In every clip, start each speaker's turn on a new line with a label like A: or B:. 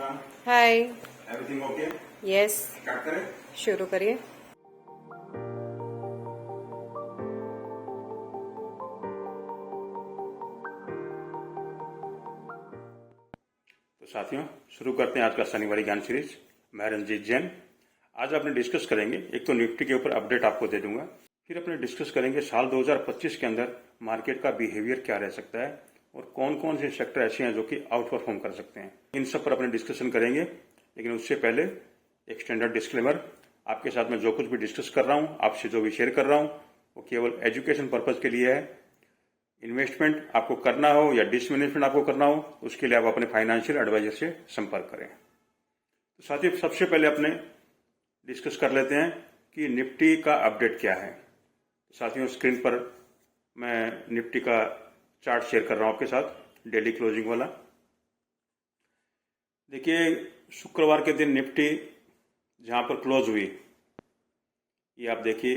A: हाय।
B: Everything okay?
A: Yes,
B: start करें।
A: शुरू करिए।
B: तो साथियों, शुरू करते हैं आज का शनिवारी ज्ञान सीरीज। मैं रंजीत जैन। आज अपने डिस्कस करेंगे, एक तो निफ्टी के ऊपर अपडेट आपको दे दूंगा, फिर अपने डिस्कस करेंगे साल 2025 के अंदर मार्केट का बिहेवियर क्या रह सकता है और कौन कौन से सेक्टर ऐसे हैं जो कि आउट परफॉर्म कर सकते हैं। इन सब पर अपने डिस्कशन करेंगे, लेकिन उससे पहले एक स्टैंडर्ड डिस्क्लेमर। आपके साथ में जो कुछ भी डिस्कस कर रहा हूँ, आपसे जो भी शेयर कर रहा हूँ, वो केवल एजुकेशन पर्पज के लिए है। इन्वेस्टमेंट आपको करना हो या डिसमैनेजमेंट आपको करना हो, उसके लिए आप अपने फाइनेंशियल एडवाइजर से संपर्क करें। तो साथियों, सबसे पहले अपने डिस्कस कर लेते हैं कि निफ्टी का अपडेट क्या है। तो साथियों, स्क्रीन पर मैं निफ्टी का चार्ट शेयर कर रहा हूं आपके साथ, डेली क्लोजिंग वाला। देखिए, शुक्रवार के दिन निफ्टी जहां पर क्लोज हुई, ये आप देखिए,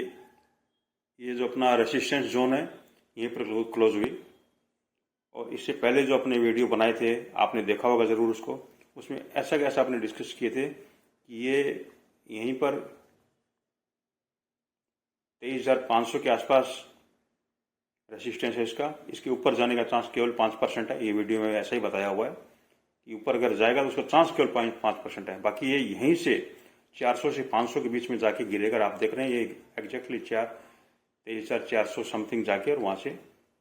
B: ये जो अपना रेसिस्टेंस जोन है यहीं पर क्लोज हुई। और इससे पहले जो अपने वीडियो बनाए थे, आपने देखा होगा जरूर उसको, उसमें ऐसा कैसा आपने डिस्कस किए थे कि ये यहीं पर 23,500 के आसपास रेसिस्टेंस है इसका। इसके ऊपर जाने का चांस केवल 5% है। ये वीडियो में ऐसा ही बताया हुआ है कि ऊपर अगर जाएगा तो उसका चांस केवल 5% है। बाकी ये यहीं से 400 से 500 के बीच में जाके गिरेगा। आप देख रहे हैं ये एग्जैक्टली 23,400 समथिंग जाके और वहां से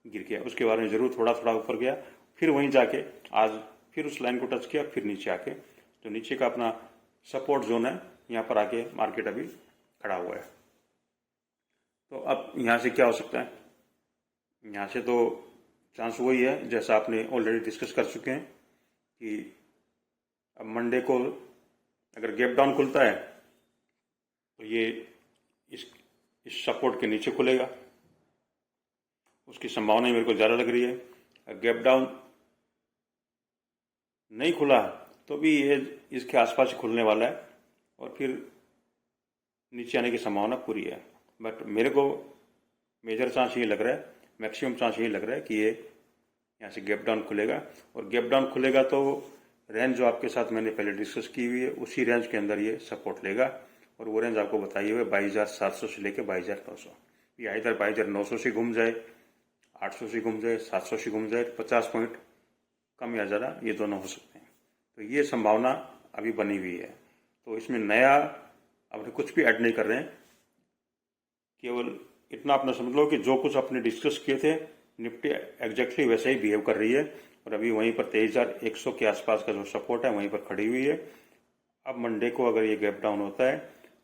B: गिर गया। उसके बारे में जरूर थोड़ा थोड़ा ऊपर गया, फिर वहीं जाके आज फिर उस लाइन को टच किया, फिर नीचे आके जो नीचे का अपना सपोर्ट जोन है, यहाँ पर आके मार्केट अभी खड़ा हुआ है। तो अब यहाँ से क्या हो सकता है? यहाँ से तो चांस वही है जैसा आपने ऑलरेडी डिस्कस कर चुके हैं कि अब मंडे को अगर गैप डाउन खुलता है तो ये इस सपोर्ट के नीचे खुलेगा, उसकी संभावना मेरे को ज़्यादा लग रही है। गैप डाउन नहीं खुला तो भी ये इसके आसपास ही खुलने वाला है और फिर नीचे आने की संभावना पूरी है। बट मेरे को मेजर चांस ये लग रहा है, मैक्सिमम चांस ये लग रहा है कि ये यहाँ से गैप डाउन खुलेगा। और गैप डाउन खुलेगा तो रेंज जो आपके साथ मैंने पहले डिस्कस की हुई है, उसी रेंज के अंदर ये सपोर्ट लेगा। और वो रेंज आपको बताइए हुए 22,700 से लेकर 22,900। या इधर 22,900 से घूम जाए, 800 से घूम जाए, 700 से घूम जाए, 50 पॉइंट कम या ज़्यादा ये दोनों हो सकते हैं। तो ये संभावना अभी बनी हुई है। तो इसमें नया अपने कुछ भी ऐड नहीं कर रहे हैं, केवल इतना अपना समझ लो कि जो कुछ अपने डिस्कस किए थे, निफ्टी एग्जैक्टली वैसे ही बिहेव कर रही है और अभी वहीं पर 23,100 के आसपास का जो सपोर्ट है वहीं पर खड़ी हुई है। अब मंडे को अगर ये गैप डाउन होता है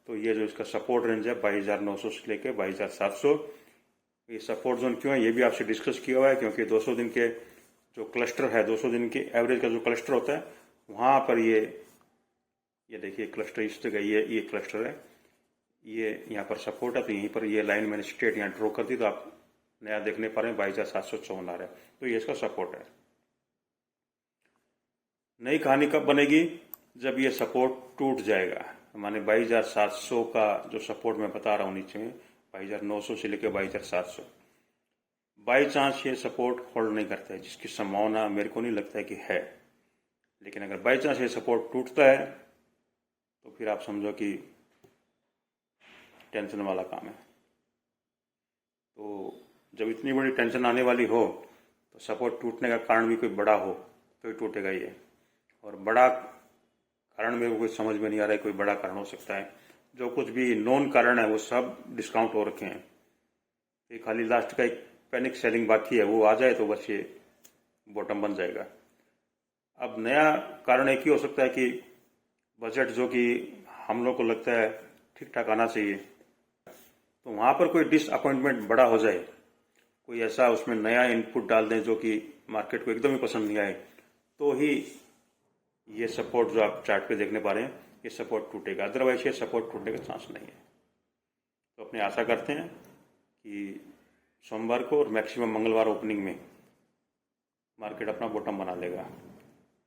B: तो ये जो इसका सपोर्ट रेंज है 22,900 से लेकर 22,700, ये सपोर्ट जोन क्यों है ये भी आपसे डिस्कस किया हुआ है, क्योंकि 200 दिन के जो क्लस्टर है, 200 दिन के एवरेज का जो क्लस्टर होता है, वहाँ पर ये देखिए क्लस्टर इस जगह ये क्लस्टर है, ये यहाँ पर सपोर्ट है। तो यहीं पर ये लाइन मैंने स्ट्रेट यहाँ ड्रॉ कर दी, तो आप नया देखने पा रहे हैं 22,754 आ रहा है। तो ये इसका सपोर्ट है। नई कहानी कब बनेगी? जब ये सपोर्ट टूट जाएगा। माने 22,700 का जो सपोर्ट मैं बता रहा हूँ नीचे में, 22,900 से लेकर 22,700, बाई चांस ये सपोर्ट होल्ड नहीं करता है, जिसकी संभावना मेरे को नहीं लगता है कि है। लेकिन अगर बाई चांस ये सपोर्ट टूटता है तो फिर आप समझो कि टेंशन वाला काम है। तो जब इतनी बड़ी टेंशन आने वाली हो तो सपोर्ट टूटने का कारण भी कोई बड़ा हो तो ही टूटेगा ये। और बड़ा कारण मेरे को कोई समझ में नहीं आ रहा है, कोई बड़ा कारण हो सकता है। जो कुछ भी नॉन कारण है वो सब डिस्काउंट हो रखे हैं। ये खाली लास्ट का एक पैनिक सेलिंग बाकी है, वो आ जाए तो बस ये बॉटम बन जाएगा। अब नया कारण एक ही हो सकता है कि बजट जो कि हम लोग को लगता है ठीक ठाक आना चाहिए, तो वहां पर कोई डिसअपॉइंटमेंट बड़ा हो जाए, कोई ऐसा उसमें नया इनपुट डाल दें जो कि मार्केट को एकदम ही पसंद नहीं आए, तो ही ये सपोर्ट जो आप चार्ट पे देखने पा रहे हैं ये सपोर्ट टूटेगा। अदरवाइज ये सपोर्ट टूटने का चांस नहीं है। तो अपने आशा करते हैं कि सोमवार को और मैक्सिमम मंगलवार ओपनिंग में मार्केट अपना बॉटम बना लेगा।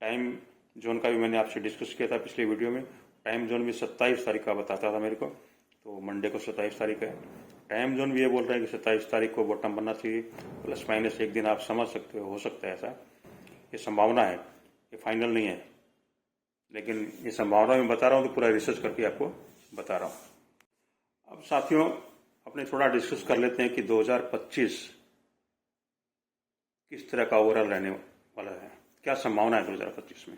B: टाइम जोन का भी मैंने आपसे डिस्कस किया था पिछले वीडियो में। टाइम जोन भी 27 तारीख का बताता था मेरे को, तो मंडे को 27 तारीख है। टाइम जोन भी ये बोल रहा है कि 27 तारीख को बॉटम बनना चाहिए, प्लस माइनस एक दिन आप समझ सकते हो सकता है ऐसा, ये संभावना है, ये फाइनल नहीं है। लेकिन ये संभावना मैं बता रहा हूँ तो पूरा रिसर्च करके आपको बता रहा हूँ। अब साथियों, अपने थोड़ा डिस्कस कर लेते हैं कि 2025 किस तरह का ओवरऑल रहने वाला है, क्या संभावना है 2025 में।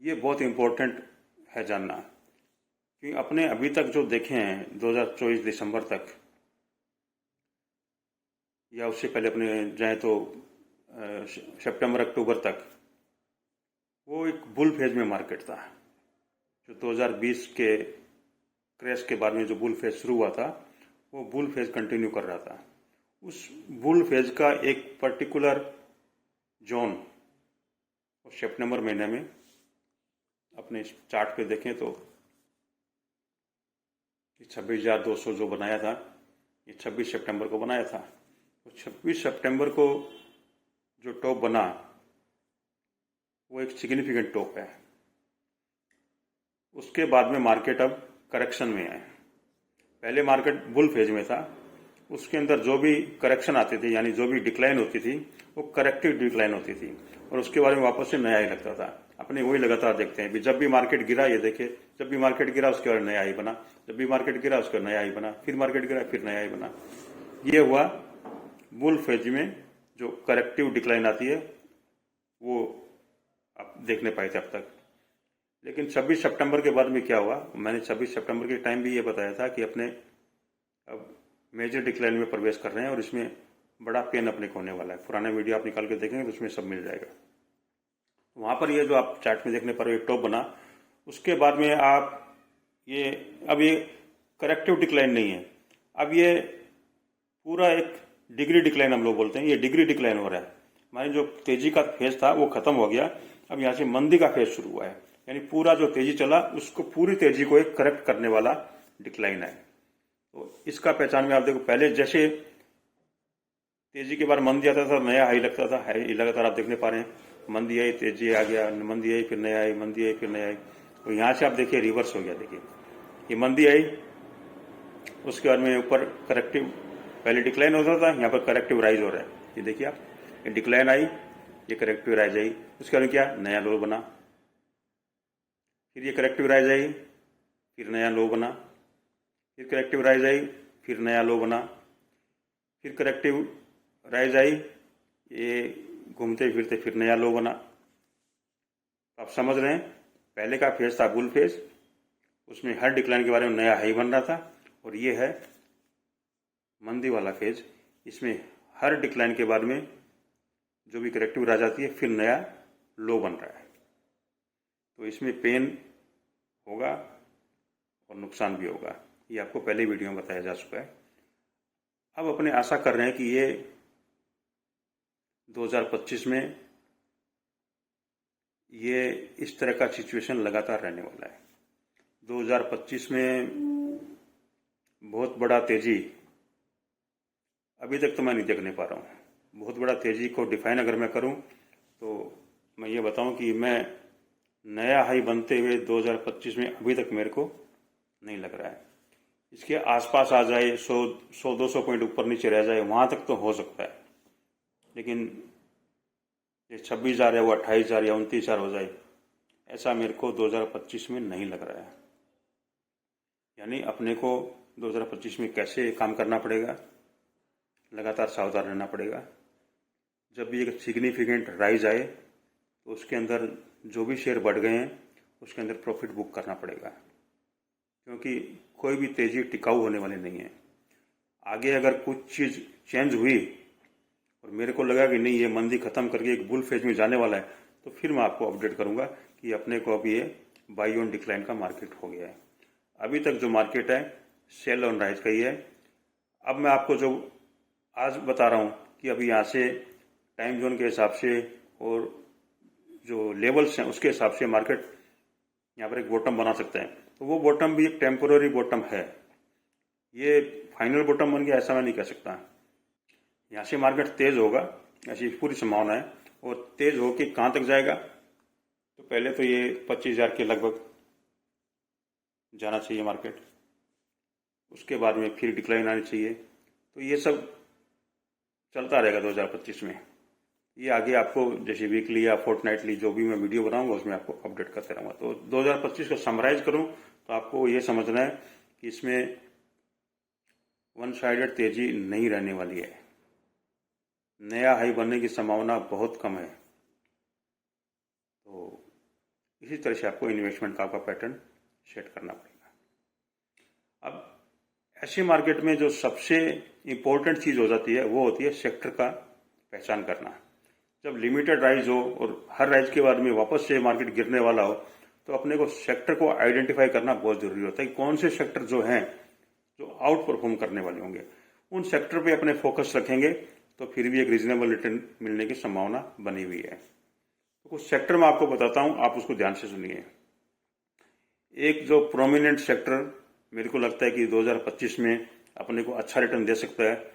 B: ये बहुत इम्पोर्टेंट है जानना, कि अपने अभी तक जो देखे हैं 2024 दिसंबर तक, या उससे पहले अपने जाए तो सितंबर अक्टूबर तक, वो एक बुल फेज में मार्केट था। जो 2020 के क्रैश के बाद में जो बुल फेज शुरू हुआ था, वो बुल फेज कंटिन्यू कर रहा था। उस बुल फेज का एक पर्टिकुलर जोन सितंबर महीने में अपने चार्ट पे देखें तो 26,200 जो बनाया था, ये 26 सितंबर को बनाया था। तो 26 सितंबर को जो टॉप बना वो एक सिग्निफिकेंट टॉप है। उसके बाद में मार्केट अब करेक्शन में है। पहले मार्केट बुल फेज में था, उसके अंदर जो भी करेक्शन आती थी, यानी जो भी डिक्लाइन होती थी, वो करेक्टिव डिक्लाइन होती थी, और उसके बारे में वापस से नया ही लगता था। अपने वही लगातार देखते हैं, जब भी मार्केट गिरा, ये देखे, जब भी मार्केट गिरा उसके बाद नया ही बना, जब भी मार्केट गिरा उसके बाद नया ही बना, फिर मार्केट गिरा फिर नया ही बना। ये हुआ बुल फेज में जो करेक्टिव डिक्लाइन आती है, वो आप देख नहीं पाए थे अब तक। लेकिन 26 सितंबर के बाद में क्या हुआ, मैंने 26 सितंबर के टाइम भी ये बताया था कि अपने अब मेजर डिक्लाइन में प्रवेश कर रहे हैं, और इसमें बड़ा पेन अपने को होने वाला है। पुराना वीडियो आप निकाल के देखेंगे तो उसमें सब मिल जाएगा। वहां पर ये जो आप चार्ट में देखने पर ये टॉप बना, उसके बाद में आप ये, अब ये करेक्टिव डिक्लाइन नहीं है, अब ये पूरा एक डिग्री डिक्लाइन हम लोग बोलते हैं, ये डिग्री डिक्लाइन हो रहा है। हमारी जो तेजी का फेज था वो खत्म हो गया, अब यहाँ से मंदी का फेज शुरू हुआ है। यानी पूरा जो तेजी चला उसको, पूरी तेजी को एक करेक्ट करने वाला डिक्लाइन है। तो इसका पहचान में आप देखो, पहले जैसे तेजी के बाद मंदी आता था, नया हाई लगता था, हाई लगातार आप देखने पा रहे हैं, मंदी आई तेजी आ गया, मंदी आई फिर नया आई, मंदी आई फिर नया आई। तो यहाँ से आप देखिए रिवर्स हो गया। देखिए ये मंदी आई, उसके बाद में ऊपर करेक्टिव, पहले डिक्लाइन होता था, यहाँ पर करेक्टिव राइज हो रहा है। ये देखिए आप, ये डिक्लाइन आई, ये करेक्टिव राइज आई, उसके बाद क्या नया लो बना, फिर ये करेक्टिव राइज आई, फिर नया लो बना, फिर करेक्टिव राइज आई, फिर नया लो बना, फिर करेक्टिव राइज आई, ये घूमते फिरते फिर नया लो बना। आप समझ रहे हैं, पहले का फेज था बुल फेज, उसमें हर डिक्लाइन के बारे में नया हाई बन रहा था, और ये है मंदी वाला फेज, इसमें हर डिक्लाइन के बाद में जो भी करेक्टिव राइज आती है फिर नया लो बन रहा है। तो इसमें पेन होगा और नुकसान भी होगा, ये आपको पहले वीडियो में बताया जा चुका है। अब अपने आशा कर रहे हैं कि ये 2025 में ये इस तरह का सिचुएशन लगातार रहने वाला है। 2025 में बहुत बड़ा तेजी अभी तक तो मैं नहीं देखने पा रहा हूँ। बहुत बड़ा तेजी को डिफाइन अगर मैं करूँ तो मैं ये बताऊँ कि मैं नया हाई बनते हुए 2025 में अभी तक मेरे को नहीं लग रहा है। इसके आसपास आ जाए, 100-200 पॉइंट ऊपर नीचे रह जाए, वहाँ तक तो हो सकता है, लेकिन ये 26,000 है वो 28,000 या 29,000 हो जाए, ऐसा मेरे को 2025 में नहीं लग रहा है। यानी अपने को 2025 में कैसे काम करना पड़ेगा, लगातार सावधान रहना पड़ेगा। जब भी एक सिग्निफिकेंट राइज आए तो उसके अंदर जो भी शेयर बढ़ गए हैं उसके अंदर प्रॉफिट बुक करना पड़ेगा, क्योंकि कोई भी तेजी टिकाऊ होने वाली नहीं है। आगे अगर कुछ चीज़ चेंज हुई और मेरे को लगा कि नहीं ये मंदी खत्म करके एक बुल फेज में जाने वाला है, तो फिर मैं आपको अपडेट करूंगा कि अपने को अभी ये बाई ऑन डिक्लाइन का मार्केट हो गया है। अभी तक जो मार्केट है सेल ऑन राइज का ही है। अब मैं आपको जो आज बता रहा हूँ कि अभी यहाँ से टाइम जोन के हिसाब से और जो लेवल्स हैं उसके हिसाब से मार्केट यहाँ पर एक बॉटम बना सकता है, तो वो बॉटम भी एक टेम्पोररी बॉटम है। ये फाइनल बॉटम बन गया ऐसा मैं नहीं कह सकता। यहाँ से मार्केट तेज होगा ऐसी पूरी संभावना है, और तेज होके कहाँ तक जाएगा, तो पहले तो ये 25,000 के लगभग जाना चाहिए मार्केट, उसके बाद में फिर डिक्लाइन आनी चाहिए। तो ये सब चलता रहेगा 2025 में, ये आगे आपको जैसे वीकली या फोर्टनाइटली जो भी मैं वीडियो बनाऊंगा उसमें आपको अपडेट करते रहूंगा। तो 2025 को समराइज करूं तो आपको ये समझना है कि इसमें वन साइडेड तेजी नहीं रहने वाली है, नया हाई बनने की संभावना बहुत कम है। तो इसी तरह से आपको इन्वेस्टमेंट का आपका पैटर्न सेट करना पड़ेगा। अब ऐसे मार्केट में जो सबसे इम्पोर्टेंट चीज हो जाती है वो होती है सेक्टर का पहचान करना। जब लिमिटेड राइज हो और हर राइज के बाद में वापस से मार्केट गिरने वाला हो तो अपने को सेक्टर को आइडेंटिफाई करना बहुत जरूरी होता है कि कौन से सेक्टर जो हैं जो आउट परफॉर्म करने वाले होंगे, उन सेक्टर पे अपने फोकस रखेंगे तो फिर भी एक रीजनेबल रिटर्न मिलने की संभावना बनी हुई है। तो कुछ सेक्टर मैं आपको बताता हूं, आप उसको ध्यान से सुनिए। एक जो प्रोमिनेंट सेक्टर मेरे को लगता है कि 2025 में अपने को अच्छा रिटर्न दे सकता है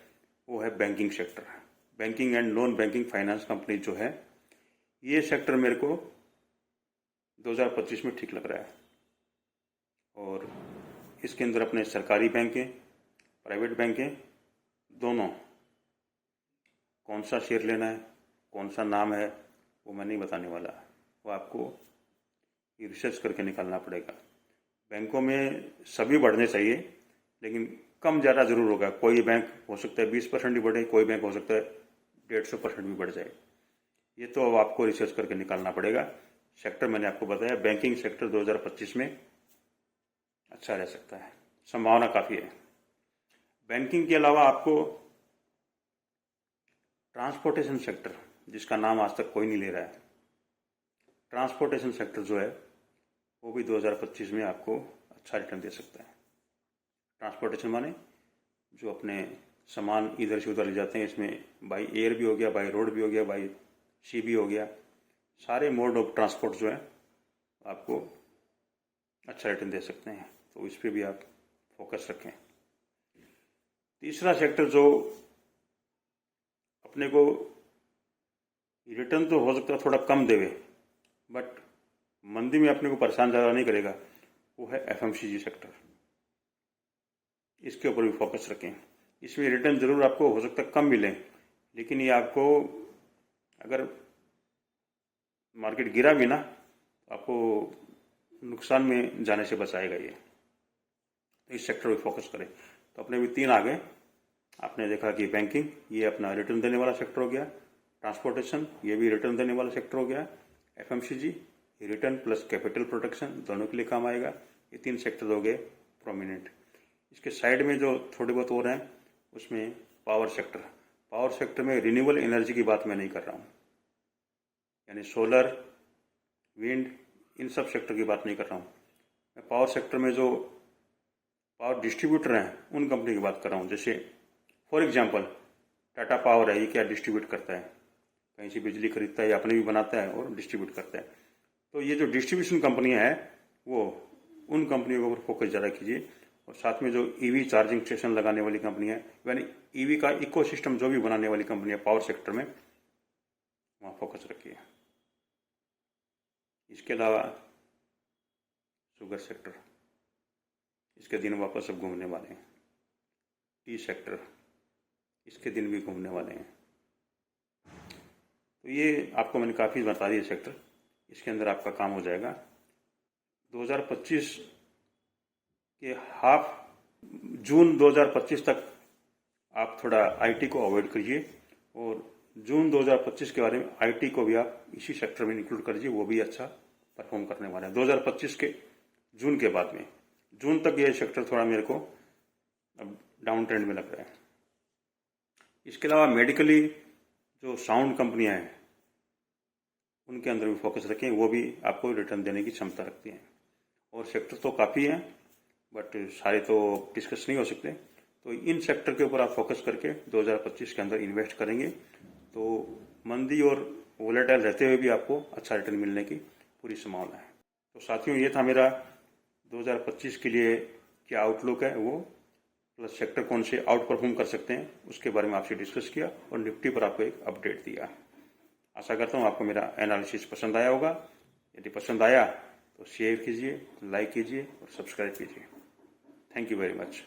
B: वो है banking sector. Banking and non banking finance company जो है, ये सेक्टर मेरे को 2025 में ठीक लग रहा है। और इसके अंदर अपने सरकारी बैंकें, प्राइवेट बैंकें दोनों, कौन सा शेयर लेना है, कौन सा नाम है, वो मैं नहीं बताने वाला, वो आपको रिसर्च करके निकालना पड़ेगा। बैंकों में सभी बढ़ने चाहिए लेकिन कम ज़्यादा जरूर होगा। कोई बैंक हो सकता है 20% ही बढ़े, कोई बैंक हो सकता है 150% भी बढ़ जाए। ये तो अब आपको रिसर्च करके निकालना पड़ेगा। सेक्टर मैंने आपको बताया, बैंकिंग सेक्टर 2025 में अच्छा रह सकता है, संभावना काफ़ी है। बैंकिंग के अलावा आपको ट्रांसपोर्टेशन सेक्टर, जिसका नाम आज तक कोई नहीं ले रहा है, ट्रांसपोर्टेशन सेक्टर जो है वो भी 2025 में आपको अच्छा रिटर्न दे सकता है। ट्रांसपोर्टेशन माने जो अपने सामान इधर से उधर ले जाते हैं, इसमें बाई एयर भी हो गया, बाई रोड भी हो गया, बाई सी भी हो गया, सारे मोड ऑफ ट्रांसपोर्ट जो है आपको अच्छा रिटर्न दे सकते हैं। तो इस पर भी आप फोकस रखें। तीसरा सेक्टर जो अपने को रिटर्न तो हो सकता है थोड़ा कम देवे बट मंदी में अपने को परेशान ज़्यादा नहीं करेगा, वो है एफएमसीजी सेक्टर। इसके ऊपर भी फोकस रखें। इसमें रिटर्न जरूर आपको हो सकता है कम मिले लेकिन ये आपको अगर मार्केट गिरा भी ना तो आपको नुकसान में जाने से बचाएगा ये। तो इस सेक्टर पे फोकस करें। तो अपने भी 3 आ गए। आपने देखा कि बैंकिंग ये अपना रिटर्न देने वाला सेक्टर हो गया, ट्रांसपोर्टेशन ये भी रिटर्न देने वाला सेक्टर हो गया, FMCG return plus capital protection दोनों के लिए काम आएगा। ये 3 सेक्टर हो गए प्रोमिनेंट। इसके साइड में जो थोड़े बहुत और हैं उसमें पावर सेक्टर। पावर सेक्टर में रिन्यूएबल एनर्जी की बात मैं नहीं कर रहा हूँ, यानी सोलर, विंड, इन सब सेक्टर की बात नहीं कर रहा हूँ। मैं पावर सेक्टर में जो पावर डिस्ट्रीब्यूटर हैं उन कंपनी की बात कर रहा हूँ। जैसे फॉर एग्जांपल टाटा पावर है, ये क्या डिस्ट्रीब्यूट करता है, कहीं से बिजली खरीदता है या अपने भी बनाता है और डिस्ट्रीब्यूट करता है। तो ये जो डिस्ट्रीब्यूशन कंपनियां हैं वो उन कंपनियों के ऊपर फोकस ज़्यादा कीजिए। और साथ में जो ईवी चार्जिंग स्टेशन लगाने वाली कंपनी है, यानी ईवी का इकोसिस्टम जो भी बनाने वाली कंपनी है पावर सेक्टर में, वहाँ फोकस रखिए। इसके अलावा शुगर सेक्टर, इसके दिन वापस अब घूमने वाले हैं। टी सेक्टर, इसके दिन भी घूमने वाले हैं। तो ये आपको मैंने काफ़ी बता दिया सेक्टर, इसके अंदर आपका काम हो जाएगा। 2025 के जून 2025 तक आप थोड़ा आईटी को अवॉइड करिए और जून 2025 के बारे में आईटी को भी आप इसी सेक्टर में इंक्लूड करिए, वो भी अच्छा परफॉर्म करने वाला है। 2025 के जून के बाद में, जून तक ये सेक्टर थोड़ा मेरे को अब डाउन ट्रेंड में लग रहा है। इसके अलावा मेडिकली जो साउंड कंपनियां हैं उनके अंदर भी फोकस रखें, वो भी आपको रिटर्न देने की क्षमता रखती हैं। और सेक्टर तो काफ़ी हैं बट सारे तो डिस्कस नहीं हो सकते। तो इन सेक्टर के ऊपर आप फोकस करके 2025 के अंदर इन्वेस्ट करेंगे तो मंदी और वोलेटाइल रहते हुए भी आपको अच्छा रिटर्न मिलने की पूरी संभावना है। तो साथियों, ये था मेरा 2025 के लिए क्या आउटलुक है वो, प्लस सेक्टर कौन से आउट परफॉर्म कर सकते हैं उसके बारे में आपसे डिस्कस किया और निफ्टी पर आपको एक अपडेट दिया। आशा करता हूँ आपको मेरा एनालिसिस पसंद आया होगा। यदि पसंद आया तो शेयर कीजिए, लाइक कीजिए और सब्सक्राइब कीजिए। Thank you very much.